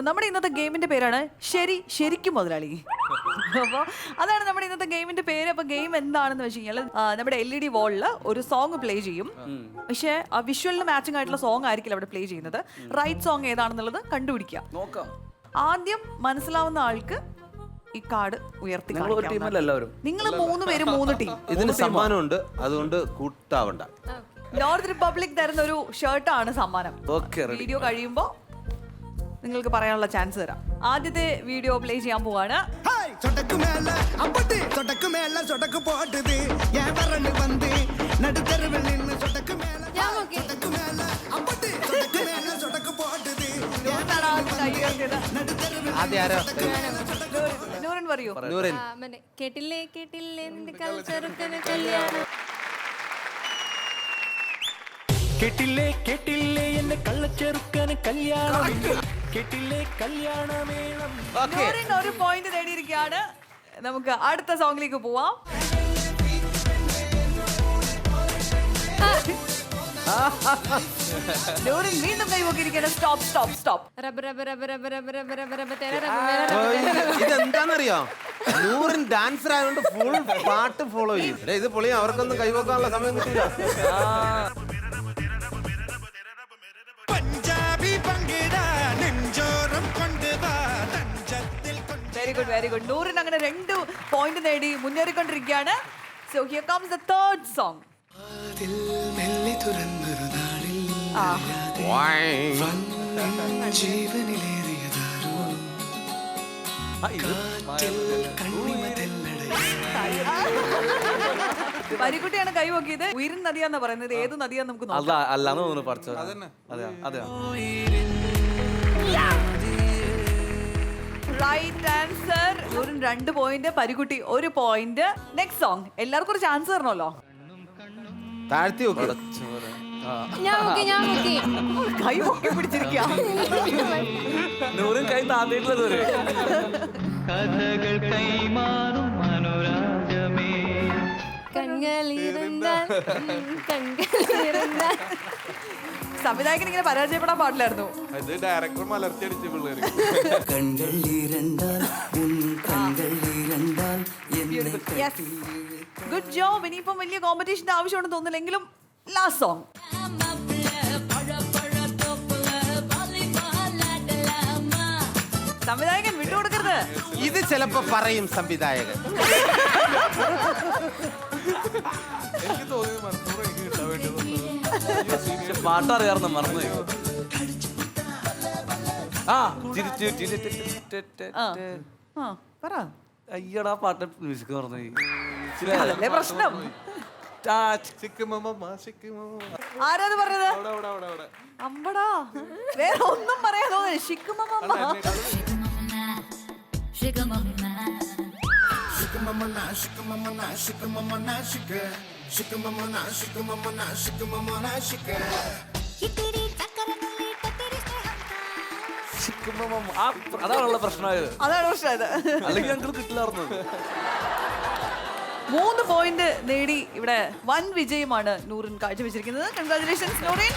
നമ്മുടെ ഇന്നത്തെ ഗെയിമിന്റെ പേരാണ് ശരിക്കും മുതലാളി. അപ്പോൾ അതാണ് നമ്മുടെ ഇന്നത്തെ ഗെയിമിന്റെ പേര്. അപ്പൊ ഗെയിം എന്താണെന്ന് വെച്ച് കഴിഞ്ഞാൽ നമ്മുടെ LED വാളിൽ ഒരു സോങ് പ്ലേ ചെയ്യും. പക്ഷേ ആ വിഷ്വലിന് മാച്ചിങ് ആയിട്ടുള്ള സോങ് ആയിരിക്കില്ല അവിടെ പ്ലേ ചെയ്യുന്നത്. റൈറ്റ് സോങ് ഏതാണെന്നുള്ളത് കണ്ടുപിടിക്കുക. ആദ്യം മനസ്സിലാവുന്ന ആൾക്ക് ഈ കാർഡ് ഉയർത്തി. നിങ്ങൾ 3 പേര് 3 ടീം. ഇതിന് സമ്മാനമുണ്ട്, അതുകൊണ്ട് കൂട്ടാവണ്ട. നോർത്ത് റിപ്പബ്ലിക് തരുന്ന ഒരു ഷർട്ടാണ് സമ്മാനം. വീഡിയോ കഴിയുമ്പോ നിങ്ങൾക്ക് പറയാനുള്ള ചാൻസ് തരാം. ആദ്യത്തെ വീഡിയോ പ്ലേ ചെയ്യാൻ പോവാണ്. നൂറൻ പറയൂ. കേട്ടില്ലേ കേട്ടില്ലേ നിന്റെ കൽച്ചറുക്കന കല്യാണം. കേട്ടില്ലേ കേട്ടില്ലേ എന്നെ കള്ളച്ചെറുക്കന് കല്യാണം. കേട്ടില്ലേ കല്യാണമേളം. ഒരു പോയിന്റ് നേടിയിരിക്കുകയാണ്. നമുക്ക് അടുത്ത സോങ്ങിലേക്ക് പോവാം. വീണ്ടും കൈവക്കിയിരിക്കുകയാണ്. സ്റ്റോപ്പ്. ഇതെന്താന്നറിയോ, നൂറിൻ ഡാൻസർ ആയതുകൊണ്ട് ഫുൾ പാട്ട് ഫോളോ ചെയ്യും. ഇത് പൊളി, അവർക്കൊന്നും കൈവക്കാനുള്ള സമയം കിട്ടില്ല. Very good. നൂറിന് അങ്ങനെ 2 പോയിന്റ് നേടി മുന്നേറിക്കൊണ്ടിരിക്കുകയാണ്. So here comes the third song. പരിക്കുട്ടിയാണ് കൈവക്കിയത്. ഉയരും നദിയാന്നാ പറയുന്നത്. ഏത് നദിയാന്ന് നമുക്ക് നോക്കാം. Right answer. Noorin 2 point, Parikutty 1 point. Next song. എല്ലാവർക്കും ഒരു ചാൻസ് തരണമല്ലോ. താഴ്ത്തി കൈ പൊക്കി പിടിച്ചിരിക്കുക. നൂറും കൈ താന്നിട്ടുള്ളത്. കഥകൾ കൈമാറും മനോരാജമേ. സംവിധായകൻ ഇങ്ങനെ പരാജയപ്പെടാൻ പാടില്ലായിരുന്നു. ഡയറക്ടർ മലർത്തിയടിച്ച് പിള്ളേര്. Good job. ഇനിയിപ്പം വലിയ കോമ്പറ്റീഷന്റെ ആവശ്യമുണ്ടെന്ന് തോന്നുന്നില്ലെങ്കിലും ലാസ്റ്റ് സോങ്. സംവിധായകൻ വിട്ടുകൊടുക്കരുത്. ഇത് ചിലപ്പോ പറയും സംവിധായകൻ. എനിക്ക് തോന്നി പാട്ടറിയാർന്ന മറന്നു. അയ്യടാ പാട്ട് മ്യൂസിക് മറന്നു. പ്രശ്നം ആരാത് പറഞ്ഞത്? അമ്പടാ, വേറെ ഒന്നും പറയാൻ തോന്നുന്നു. അതാണുള്ള പ്രശ്നമായത്. അതാണ് പ്രശ്നമായത്. അല്ലെങ്കിൽ ഞങ്ങൾക്ക് കിട്ടില്ലായിരുന്നു. 3 പോയിന്റ് നേടി ഇവിടെ വൻ വിജയമാണ് നൂറിൻ കാഴ്ചവെച്ചിരിക്കുന്നത്. കൺഗ്രാജുലേഷൻസ് നൂറിൻ.